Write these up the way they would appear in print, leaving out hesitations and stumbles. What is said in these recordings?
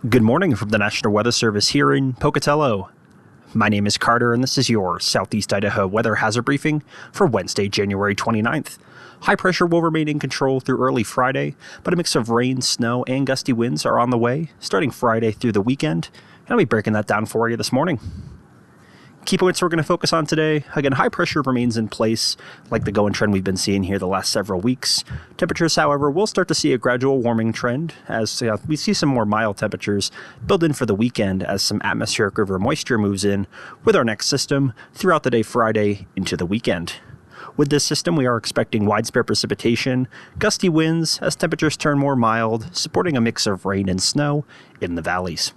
Good morning from the National Weather Service here in Pocatello. My name is Carter and this is your Southeast Idaho weather hazard briefing for Wednesday, January 29th. High pressure will remain in control through early Friday, but a mix of rain, snow, and gusty winds are on the way starting Friday through the weekend. And I'll be breaking that down for you this morning. Key points we're going to focus on today. Again, high pressure remains in place, like the going trend we've been seeing here the last several weeks. Temperatures, however, will start to see a gradual warming trend as we see some more mild temperatures build in for the weekend as some atmospheric river moisture moves in with our next system throughout the day Friday into the weekend. With this system, we are expecting widespread precipitation, gusty winds as temperatures turn more mild, supporting a mix of rain and snow in the valleys.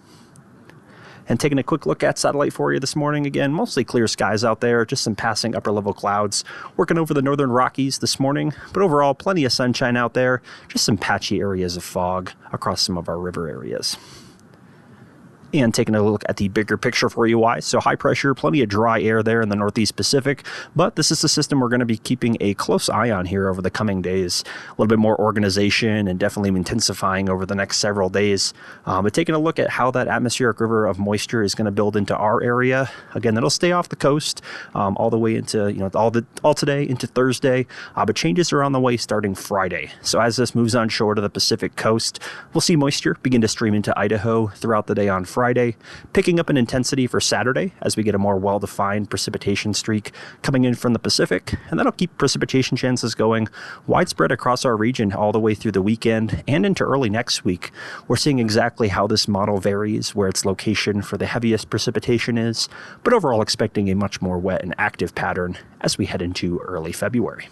And taking a quick look at satellite for you this morning, again, mostly clear skies out there, just some passing upper level clouds working over the northern Rockies this morning, but overall plenty of sunshine out there, just some patchy areas of fog across some of our river areas. And taking a look at the bigger picture for you, so high pressure, plenty of dry air there in the Northeast Pacific, but this is the system we're going to be keeping a close eye on here over the coming days. A little bit more organization and definitely intensifying over the next several days. But taking a look at how that atmospheric river of moisture is going to build into our area. Again, that'll stay off the coast all the way into all today into Thursday, but changes are on the way starting Friday. So as this moves on shore to the Pacific coast, we'll see moisture begin to stream into Idaho throughout the day on Friday, picking up in intensity for Saturday as we get a more well-defined precipitation streak coming in from the Pacific, and that'll keep precipitation chances going widespread across our region all the way through the weekend and into early next week. We're seeing exactly how this model varies, where its location for the heaviest precipitation is, but overall expecting a much more wet and active pattern as we head into early February.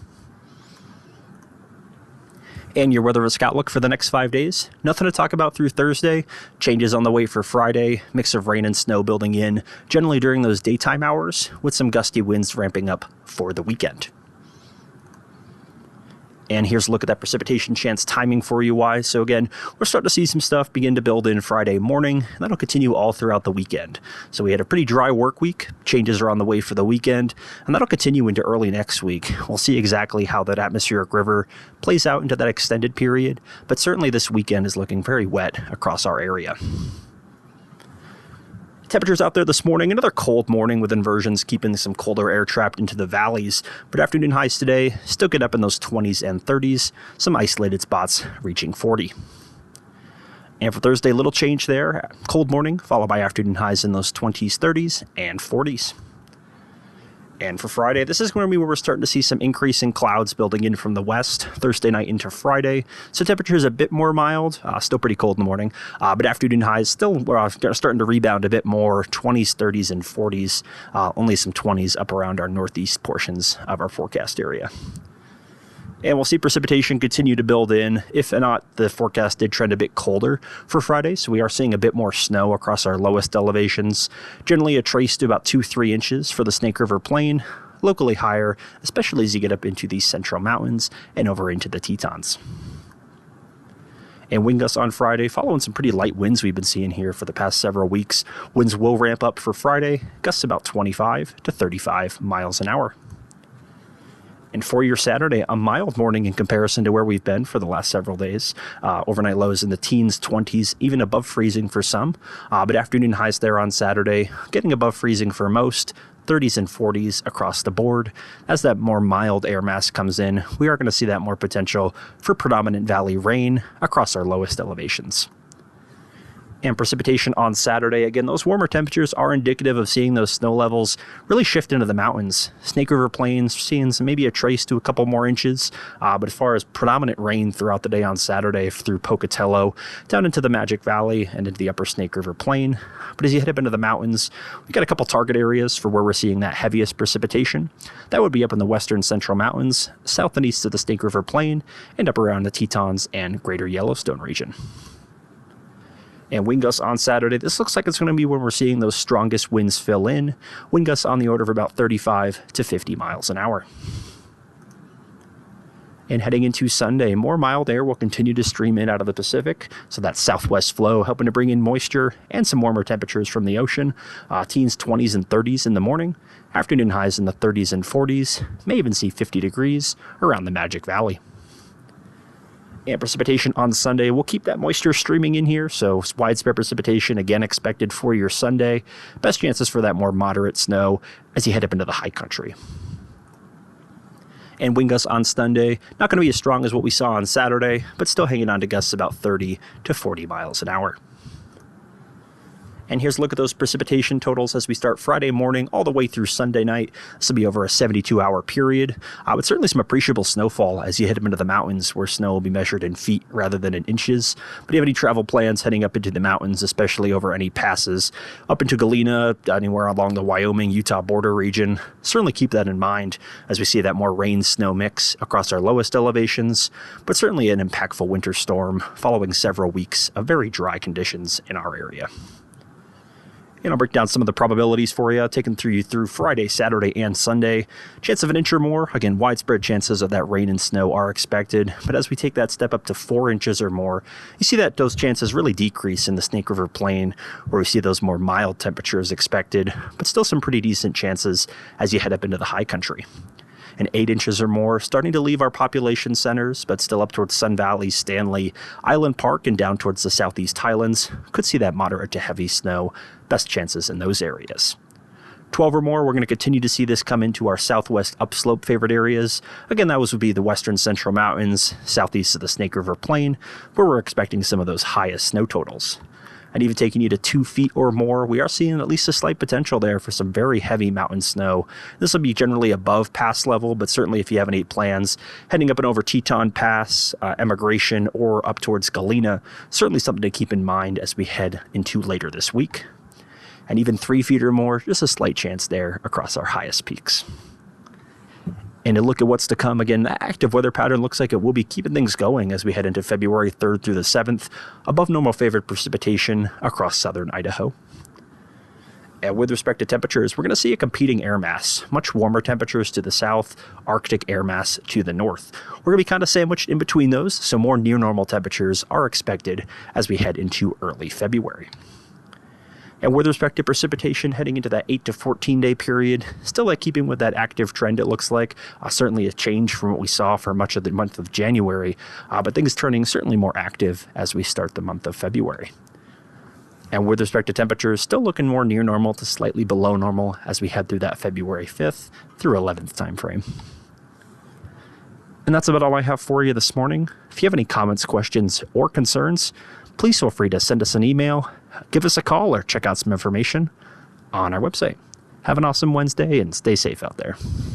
And your weather risk outlook for the next 5 days. Nothing to talk about through Thursday. Changes on the way for Friday. Mix of rain and snow building in, generally during those daytime hours, with some gusty winds ramping up for the weekend. And here's a look at that precipitation chance timing for you, So again, we're starting to see some stuff begin to build in Friday morning, and that'll continue all throughout the weekend. So we had a pretty dry work week. Changes are on the way for the weekend, and that'll continue into early next week. We'll see exactly how that atmospheric river plays out into that extended period, but certainly this weekend is looking very wet across our area. Temperatures out there this morning, another cold morning with inversions keeping some colder air trapped into the valleys, but afternoon highs today still get up in those 20s and 30s, some isolated spots reaching 40. And for Thursday, little change there, cold morning followed by afternoon highs in those 20s, 30s, and 40s. And for Friday, this is going to be where we're starting to see some increase in clouds building in from the west Thursday night into Friday. So temperatures a bit more mild, still pretty cold in the morning, but afternoon highs still starting to rebound a bit more, 20s, 30s, and 40s, only some 20s up around our northeast portions of our forecast area. And we'll see precipitation continue to build in. If not, the forecast did trend a bit colder for Friday, so we are seeing a bit more snow across our lowest elevations. Generally a trace to about 2-3 inches for the Snake River Plain, locally higher, especially as you get up into the Central Mountains and over into the Tetons. And wind gusts on Friday, following some pretty light winds we've been seeing here for the past several weeks. Winds will ramp up for Friday, gusts about 25 to 35 miles an hour. And for your Saturday, a mild morning in comparison to where we've been for the last several days. Overnight lows in the teens, 20s, even above freezing for some. But afternoon highs there on Saturday, getting above freezing for most, 30s and 40s across the board. As that more mild air mass comes in, we are going to see that more potential for predominant valley rain across our lowest elevations. And precipitation on Saturday, again, those warmer temperatures are indicative of seeing those snow levels really shift into the mountains. Snake River Plains, seeing maybe a trace to a couple more inches, but as far as predominant rain throughout the day on Saturday through Pocatello, down into the Magic Valley and into the upper Snake River Plain. But as you head up into the mountains, we've got a couple target areas for where we're seeing that heaviest precipitation. That would be up in the western Central Mountains, south and east of the Snake River Plain, and up around the Tetons and greater Yellowstone region. And wind gusts on Saturday, this looks like it's going to be when we're seeing those strongest winds fill in. Wind gusts on the order of about 35 to 50 miles an hour. And heading into Sunday, more mild air will continue to stream in out of the Pacific. So that southwest flow helping to bring in moisture and some warmer temperatures from the ocean. Teens, 20s, and 30s in the morning. Afternoon highs in the 30s and 40s. May even see 50 degrees around the Magic Valley. And precipitation on Sunday, we'll keep that moisture streaming in here, so widespread precipitation again expected for your Sunday. Best chances for that more moderate snow as you head up into the high country. And wind gusts on Sunday, not going to be as strong as what we saw on Saturday, but still hanging on to gusts about 30 to 40 miles an hour. And here's a look at those precipitation totals as we start Friday morning all the way through Sunday night. This will be over a 72-hour period. With certainly some appreciable snowfall as you head up into the mountains where snow will be measured in feet rather than in inches. But do you have any travel plans heading up into the mountains, especially over any passes up into Galena, anywhere along the Wyoming-Utah border region? Certainly keep that in mind as we see that more rain-snow mix across our lowest elevations, but certainly an impactful winter storm following several weeks of very dry conditions in our area. And I'll break down some of the probabilities for you, taking you through Friday, Saturday, and Sunday. Chance of an inch or more. Again, widespread chances of that rain and snow are expected. But as we take that step up to 4 inches or more, you see that those chances really decrease in the Snake River Plain, where we see those more mild temperatures expected, but still some pretty decent chances as you head up into the high country. And 8 inches or more, starting to leave our population centers, but still up towards Sun Valley, Stanley, Island Park, and down towards the southeast highlands. Could see that moderate to heavy snow. Best chances in those areas. 12 or more, we're going to continue to see this come into our southwest upslope favored areas. Again, that would be the western central mountains, southeast of the Snake River Plain, where we're expecting some of those highest snow totals. And even taking you to 2 feet or more, we are seeing at least a slight potential there for some very heavy mountain snow. This will be generally above pass level, but certainly if you have any plans heading up and over Teton Pass, Emigration, or up towards Galena, certainly something to keep in mind as we head into later this week. And even 3 feet or more, just a slight chance there across our highest peaks. And to look at what's to come, again, the active weather pattern looks like it will be keeping things going as we head into February 3rd through the 7th, above normal favored precipitation across southern Idaho. And with respect to temperatures, we're going to see a competing air mass, much warmer temperatures to the south, Arctic air mass to the north. We're going to be kind of sandwiched in between those, so more near normal temperatures are expected as we head into early February. And with respect to precipitation heading into that 8 to 14 day period, still like keeping with that active trend, it looks like. Certainly a change from what we saw for much of the month of January, but things turning certainly more active as we start the month of February. And with respect to temperatures, still looking more near normal to slightly below normal as we head through that February 5th through 11th time frame. And that's about all I have for you this morning. If you have any comments, questions, or concerns, please feel free to send us an email, give us a call, or check out some information on our website. Have an awesome Wednesday and stay safe out there.